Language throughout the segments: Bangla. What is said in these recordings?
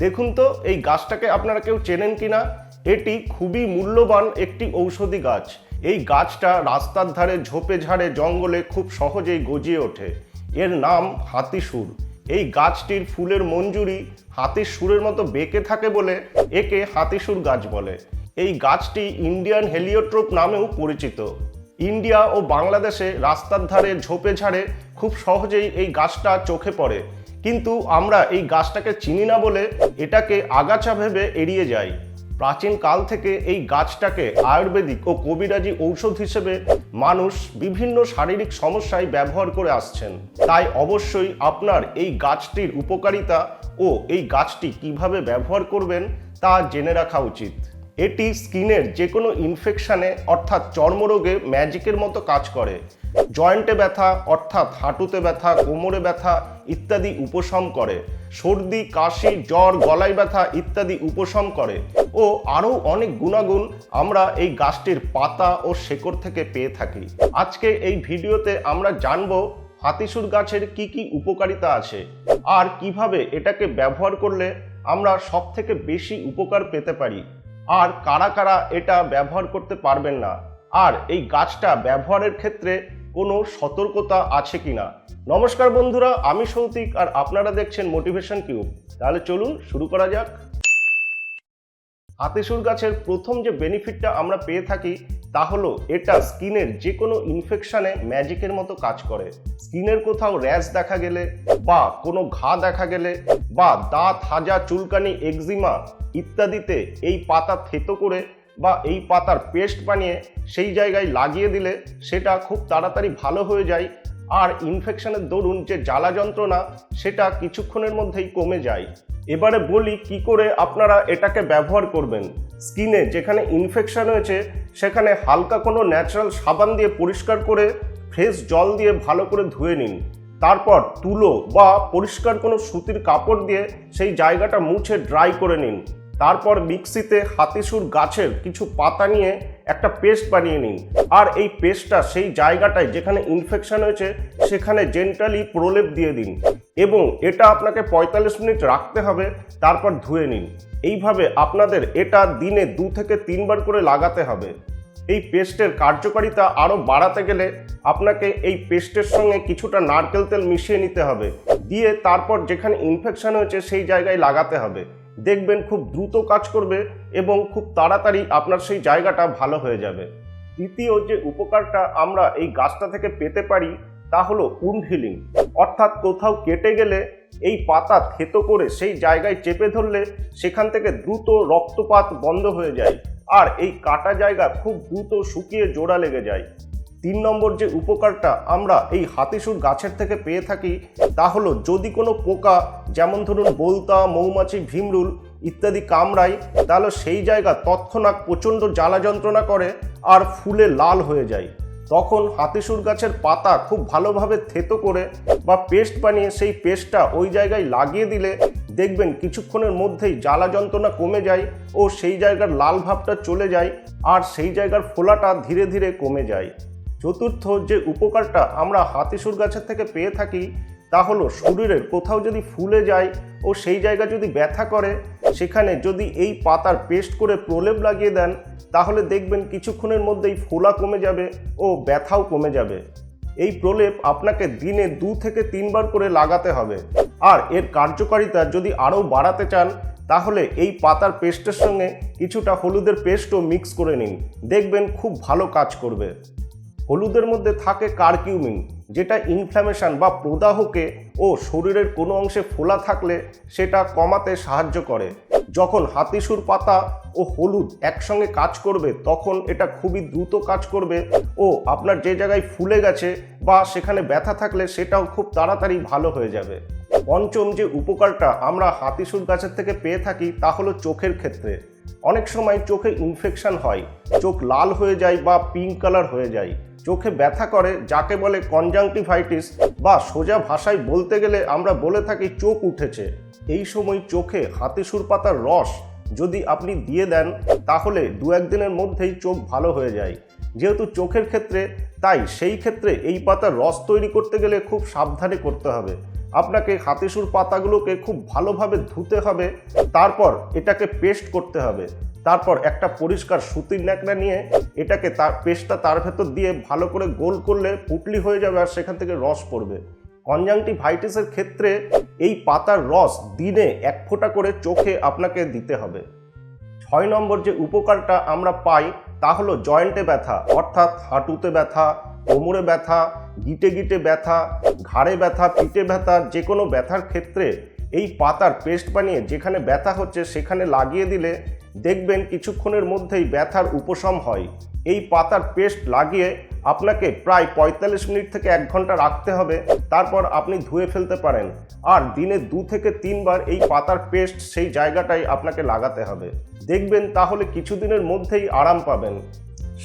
দেখুন তো এই গাছটাকে আপনারা কেউ চেনেন কিনা। এটি খুবই মূল্যবান একটি ঔষধি গাছ। এই গাছটা রাস্তার ধারে ঝোপে ঝাড়ে জঙ্গলে খুব সহজেই গজিয়ে ওঠে। এর নাম হাতিসুর। এই গাছটির ফুলের মঞ্জুরি হাতির সুরের মতো বেঁকে থাকে বলে একে হাতিসুর গাছ বলে। এই গাছটি ইন্ডিয়ান হেলিওট্রোপ নামেও পরিচিত। ইন্ডিয়া ও বাংলাদেশে রাস্তার ধারে ঝোপে ঝাড়ে খুব সহজেই এই গাছটা চোখে পড়ে, কিন্তু আমরা এই গাছটাকে চিনি না বলে এটাকে আগাছা ভেবে এড়িয়ে যাই। প্রাচীন কাল থেকে এই গাছটাকে আয়ুর্বেদিক ও কবিরাজি ঔষধ হিসেবে মানুষ বিভিন্ন শারীরিক সমস্যায় ব্যবহার করে আসছেন। তাই অবশ্যই আপনার এই গাছটির উপকারিতা ও এই গাছটি কিভাবে ব্যবহার করবেন তা জেনে রাখা উচিত। এটি স্কিনের যে কোনো ইনফেকশানে অর্থাৎ চর্মরোগে ম্যাজিকের মতো কাজ করে। জয়েন্টে ব্যথা অর্থাৎ হাঁটুতে ব্যথা, কোমরে ব্যথা ইত্যাদি উপশম করে। সর্দি, কাশি, জ্বর, গলায় ব্যথা ইত্যাদি উপশম করে ও আরও অনেক গুণাগুণ আমরা এই গাছটির পাতা ও শেকড় থেকে পেয়ে থাকি। আজকে এই ভিডিওতে আমরা জানব হাতিসুর গাছের কি কি উপকারিতা আছে আর কিভাবে এটাকে ব্যবহার করলে আমরা সব থেকে বেশি উপকার পেতে পারি, আর কারা কারা এটা ব্যবহার করতে পারবেন না, আর এই গাছটা ব্যবহারের ক্ষেত্রে কোনো সতর্কতা আছে কিনা। নমস্কার বন্ধুরা, আমি সৌতিক আর আপনারা দেখছেন মোটিভেশন কিউব। তাহলে চলুন শুরু করা যাক। হাতিসুর গাছের প্রথম যে বেনিফিটটা আমরা পেয়ে থাকি তা হলো এটা স্কিনের যে কোনো ইনফেকশনে ম্যাজিকের মতো কাজ করে। স্কিনের কোথাও র্যাশ দেখা গেলে বা কোনো ঘা দেখা গেলে বা দাঁত, হাজা, চুলকানি, একজিমা ইত্যাদিতে এই পাতা থেতো করে বা এই পাতার পেস্ট বানিয়ে সেই জায়গায় লাগিয়ে দিলে সেটা খুব তাড়াতাড়ি ভালো হয়ে যায়, আর ইনফেকশনের দরুন যে জ্বালা যন্ত্রণা সেটা কিছুক্ষণের মধ্যেই কমে যায়। এবারে বলি কি করে আপনারা এটাকে ব্যবহার করবেন। স্কিনে যেখানে ইনফেকশন হয়েছে সেখানে হালকা কোনো ন্যাচারাল সাবান দিয়ে পরিষ্কার করে ফ্রেশ জল দিয়ে ভালো করে ধুয়ে নিন। তারপর তুলো বা পরিষ্কার কোনো সুতির কাপড় দিয়ে সেই জায়গাটা মুছে ড্রাই করে নিন। তারপর মিক্সিতে হাতিসুর গাছের কিছু পাতা নিয়ে একটা পেস্ট বানিয়ে নিন, আর এই পেস্টটা সেই জায়গাটায় যেখানে ইনফেকশন হয়েছে সেখানে জেন্টালি প্রলেপ দিয়ে দিন এবং এটা আপনাকে 45 মিনিট রাখতে হবে, তারপর ধুয়ে নিন। এইভাবে আপনাদের এটা দিনে 2 থেকে 3 বার করে লাগাতে হবে। এই পেস্টের কার্যকারিতা আরও বাড়াতে গেলে আপনাকে এই পেস্টের সঙ্গে কিছুটা নারকেল তেল মিশিয়ে নিতে হবে, দিয়ে তারপর যেখানে ইনফেকশন হয়েছে সেই জায়গায় লাগাতে হবে। দেখবেন খুব দ্রুত কাজ করবে এবং খুব তাড়াতাড়ি আপনার সেই জায়গাটা ভালো হয়ে যাবে। দ্বিতীয় যে উপকারটা আমরা এই গাছটা থেকে পেতে পারি তা হলো উন্ড হিলিং, অর্থাৎ কোথাও কেটে গেলে এই পাতা থেতো করে সেই জায়গায় চেপে ধরলে সেখান থেকে দ্রুত রক্তপাত বন্ধ হয়ে যায়, আর এই কাটা জায়গা খুব দ্রুত শুকিয়ে জোড়া লেগে যায়। 3 নম্বর যে উপকারটা আমরা এই হাতিসুর গাছের থেকে পেয়ে থাকি তা হলো যদি কোনো পোকা, যেমন ধরুন বোলতা, মৌমাছি, ভিমরুল ইত্যাদি কামড়ায়, তাহলে সেই জায়গা তৎক্ষণাৎ প্রচণ্ড জ্বালা যন্ত্রণা করে আর ফুলে লাল হয়ে যায়। তখন হাতিসুর গাছের পাতা খুব ভালোভাবে থেতো করে বা পেস্ট বানিয়ে সেই পেস্টটা ওই জায়গায় লাগিয়ে দিলে দেখবেন কিছুক্ষণের মধ্যেই জ্বালা যন্ত্রণা কমে যায় ও সেই জায়গার লাল ভাবটা চলে যায় আর সেই জায়গার ফোলাটা ধীরে ধীরে কমে যায়। চতুর্থ যে উপকারটা আমরা হাতিসুর গাছের থেকে পেয়ে থাকি তা হলো শরীরের কোথাও যদি ফুলে যায় ও সেই জায়গা যদি ব্যথা করে সেখানে যদি এই পাতার পেস্ট করে প্রলেপ লাগিয়ে দেন তাহলে দেখবেন কিছুক্ষণের মধ্যেই ফোলা কমে যাবে ও ব্যথাও কমে যাবে। এই প্রলেপ আপনাকে দিনে 2 থেকে 3 বার করে লাগাতে হবে, আর এর কার্যকারিতা যদি আরও বাড়াতে চান তাহলে এই পাতার পেস্টের সঙ্গে কিছুটা হলুদের পেস্টও মিক্স করে নিন, দেখবেন খুব ভালো কাজ করবে। হলুদের মধ্যে থাকে কারকিউমিন, যেটা ইনফ্ল্যামেশন বা প্রদাহকে ও শরীরের কোনো অংশে ফোলা থাকলে সেটা কমাতে সাহায্য করে। যখন হাতিসুর পাতা ও হলুদ একসঙ্গে কাজ করবে তখন এটা খুবই দ্রুত কাজ করবে ও আপনার যে জায়গায় ফুলে গেছে বা সেখানে ব্যথা থাকলে সেটাও খুব তাড়াতাড়ি ভালো হয়ে যাবে। পঞ্চম যে উপকারটা আমরা হাতিসুর গাছের থেকে পেয়ে থাকি তা হলো চোখের ক্ষেত্রে। অনেক সময় চোখে ইনফেকশন হয়, চোখ লাল হয়ে যায় বা পিঙ্ক কালার হয়ে যায়, চোখে ব্যথা করে যাকে বলে কনজাংটিভাইটিস, বা সোজা ভাষায় বলতে গেলে আমরা বলে থাকি চোখ উঠেছে। এই সময় চোখে হাতিসুর পাতার রস যদি আপনি দিয়ে দেন তাহলে 2-1 দিনের মধ্যেই চোখ ভালো হয়ে যায়। যেহেতু চোখের ক্ষেত্রে, তাই সেই ক্ষেত্রে এই পাতার রস তৈরি করতে গেলে খুব সাবধানে করতে হবে। আপনাকে হাতিসুর পাতাগুলোকে খুব ভালোভাবে ধুতে হবে, তারপর এটাকে পেস্ট করতে হবে। তারপর একটা পরিষ্কার সুতির ন্যাকড়া নিয়ে এটাকে পেস্টটা তার ভেতর দিয়ে ভালো করে গোল করলে পুটলি হয়ে যাবে আর সেখান থেকে রস পড়বে। কনজাংটিভাইটিসের ক্ষেত্রে এই পাতার রস দিনে 1 ফোঁটা করে চোখে আপনাকে দিতে হবে। 6 নম্বর যে উপকারটা আমরা পাই তা হলো জয়েন্টে ব্যথা, অর্থাৎ হাঁটুতে ব্যথা, কোমরে ব্যথা, গিটে গিটে ব্যথা, ঘাড়ে ব্যথা, পিঠে ব্যথা, যে কোনো ব্যথার ক্ষেত্রে এই পাতার পেস্ট বানিয়ে যেখানে ব্যথা হচ্ছে সেখানে লাগিয়ে দিলে দেখবেন কিছুক্ষণের মধ্যেই ব্যথার উপশম হয়। এই পাতার পেস্ট লাগিয়ে আপনাকে প্রায় 45 মিনিট থেকে 1 ঘন্টা রাখতে হবে, তারপর আপনি ধুয়ে ফেলতে পারেন। আর দিনে 2 থেকে 3 বার এই পাতার পেস্ট সেই জায়গাটায় আপনাকে লাগাতে হবে, দেখবেন তাহলে কিছুদিনের মধ্যেই আরাম পাবেন।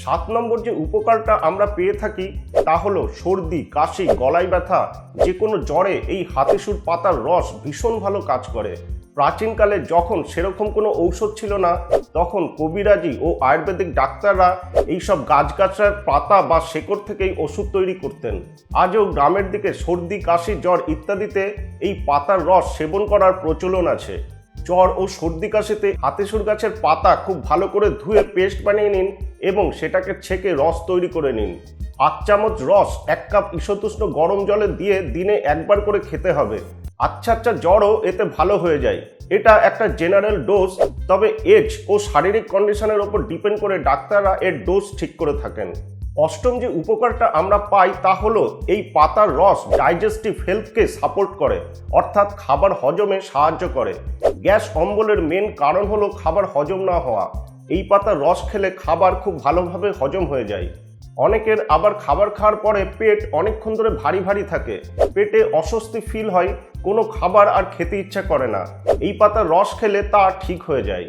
7 নম্বর যে উপকারটা আমরা পেয়ে থাকি তা হলো সর্দি, কাশি, গলায় ব্যথা, যে কোনো জ্বরে এই হাতিসুর পাতার রস ভীষণ ভালো কাজ করে। প্রাচীনকালে যখন সেরকম কোনো ঔষধ ছিল না, তখন কবিরাজি ও আয়ুর্বেদিক ডাক্তাররা এইসব গাছগাছড়ার পাতা বা শেকড় থেকেই ওষুধ তৈরি করতেন। আজও গ্রামের দিকে সর্দি, কাশি, জ্বর ইত্যাদিতে এই পাতার রস সেবন করার প্রচলন আছে। জ্বর ও সর্দি কাশিতে হাতিসুর গাছের পাতা খুব ভালো করে ধুয়ে পেস্ট বানিয়ে নিন এবং সেটাকে ছেঁকে রস তৈরি করে নিন। 8 চামচ রস 1 কাপ ঈষদুষ্ণ গরম জলে দিয়ে দিনে 1 বার করে খেতে হবে। আচ্ছা জ্বরও এতে ভালো হয়ে যায়। এটা একটা জেনারেল ডোজ, তবে এজ ও শারীরিক কন্ডিশনের ওপর ডিপেন্ড করে ডাক্তাররা এর ডোজ ঠিক করে থাকেন। 8ম যে উপকারটা আমরা পাই তা হলো এই পাতার রস ডাইজেস্টিভ হেলথকে সাপোর্ট করে, অর্থাৎ খাবার হজমে সাহায্য করে। গ্যাস অম্বলের মেন কারণ হলো খাবার হজম না হওয়া। এই পাতার রস খেলে খাবার খুব ভালোভাবে হজম হয়ে যায়। অনেকের আবার খাবার খাওয়ার পরে পেট অনেকক্ষণ ধরে ভারী ভারী থাকে, পেটে অস্বস্তি ফিল হয়, কোনো খাবার আর খেতে ইচ্ছা করে না। এই পাতার রস খেলে তা ঠিক হয়ে যায়।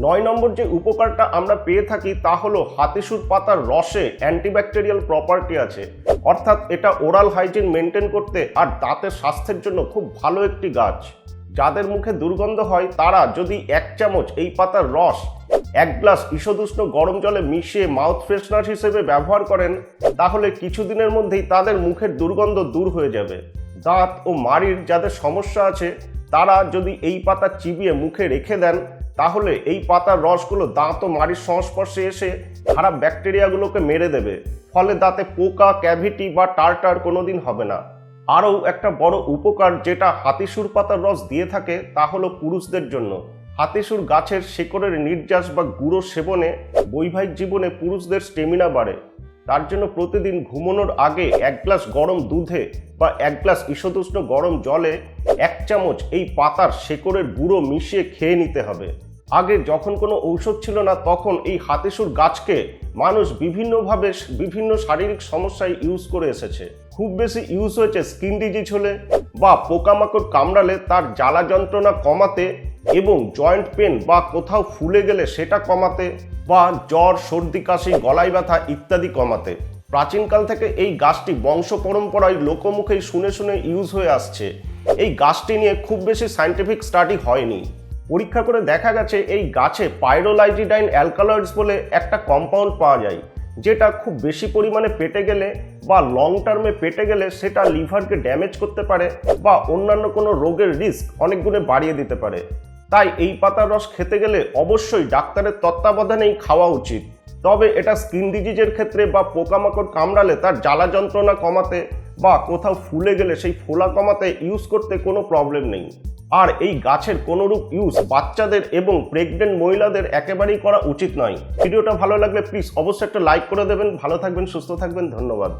9 নম্বর যে উপকারটা আমরা পেয়ে থাকি তা হলো হাতিসুর পাতার রসে অ্যান্টিব্যাকটেরিয়াল প্রপার্টি আছে, অর্থাৎ এটা ওরাল হাইজিন মেনটেন করতে আর দাঁতের স্বাস্থ্যের জন্য খুব ভালো একটি গাছ। যাদের মুখে দুর্গন্ধ হয় তারা যদি 1 চামচ এই পাতার রস 1 গ্লাস ঈষদুষ্ণ গরম জলে মিশিয়ে মাউথ ফ্রেশনার হিসেবে ব্যবহার করেন, তাহলে কিছুদিনের মধ্যেই তাদের মুখের দুর্গন্ধ দূর হয়ে যাবে। দাঁত ও মাড়ির যাদের সমস্যা আছে তারা যদি এই পাতা চিবিয়ে মুখে রেখে দেন, তাহলে এই পাতার রসগুলো দাঁত ও মাড়ির সংস্পর্শে এসে খারাপ ব্যাকটেরিয়াগুলোকে মেরে দেবে, ফলে দাঁতে পোকা, ক্যাভিটি বা টার্টার কোনোদিন হবে না। আরও একটা বড় উপকার যেটা হাতিসুর পাতার রস দিয়ে থাকে তা হলো পুরুষদের জন্য। হাতিসুর গাছের শেকড়ের নির্যাস বা গুঁড়ো সেবনে বৈবাহিক জীবনে পুরুষদের স্টেমিনা বাড়ে। তার জন্য প্রতিদিন ঘুমানোর আগে 1 গ্লাস গরম দুধে বা 1 গ্লাস ঈষদুষ্ণ গরম জলে 1 চামচ এই পাতার শেকড়ের গুঁড়ো মিশিয়ে খেয়ে নিতে হবে। আগে যখন কোনো ঔষধ ছিল না তখন এই হাতিসুর গাছকে মানুষ বিভিন্নভাবে বিভিন্ন শারীরিক সমস্যায় ইউজ করে এসেছে। খুব বেশি ইউজ হয়েছে স্কিন ডিজিজ হলে বা পোকামাকড় কামড়ালে তার জ্বালা যন্ত্রণা কমাতে এবং জয়েন্ট পেন বা কোথাও ফুলে গেলে সেটা কমাতে, বা জ্বর, সর্দি, কাশি, গলায় ব্যথা ইত্যাদি কমাতে। প্রাচীনকাল থেকে এই গাছটি বংশ পরম্পরায় লোকমুখেই শুনে শুনে ইউজ হয়ে আসছে। এই গাছটি নিয়ে খুব বেশি সায়েন্টিফিক স্টাডি হয়নি। পরীক্ষা করে দেখা গেছে এই গাছে পাইরোলাইজিডাইন অ্যালকালয়েডস বলে একটা কম্পাউন্ড পাওয়া যায়, যেটা খুব বেশি পরিমাণে পেটে গেলে বা লং টার্মে পেটে গেলে সেটা লিভারকে ড্যামেজ করতে পারে বা অন্যান্য কোনো রোগের রিস্ক অনেক গুণে বাড়িয়ে দিতে পারে। তাই এই পাতার রস খেতে গেলে অবশ্যই ডাক্তারের তত্ত্বাবধানেই খাওয়া উচিত। তবে এটা স্কিন ডিজিজের ক্ষেত্রে বা পোকামাকড় কামড়ালে তার জ্বালা যন্ত্রণা কমাতে বা কোথাও ফুলে গেলে সেই ফোলা কমাতে ইউজ করতে কোনো প্রবলেম নেই। আর এই গাছের কোনোরূপ ইউজ বাচ্চাদের এবং প্রেগনেন্ট মহিলাদের একেবারেই করা উচিত নয়। ভিডিওটা ভালো লাগলে প্লিজ অবশ্যই একটা লাইক করে দেবেন। ভালো থাকবেন, সুস্থ থাকবেন, ধন্যবাদ।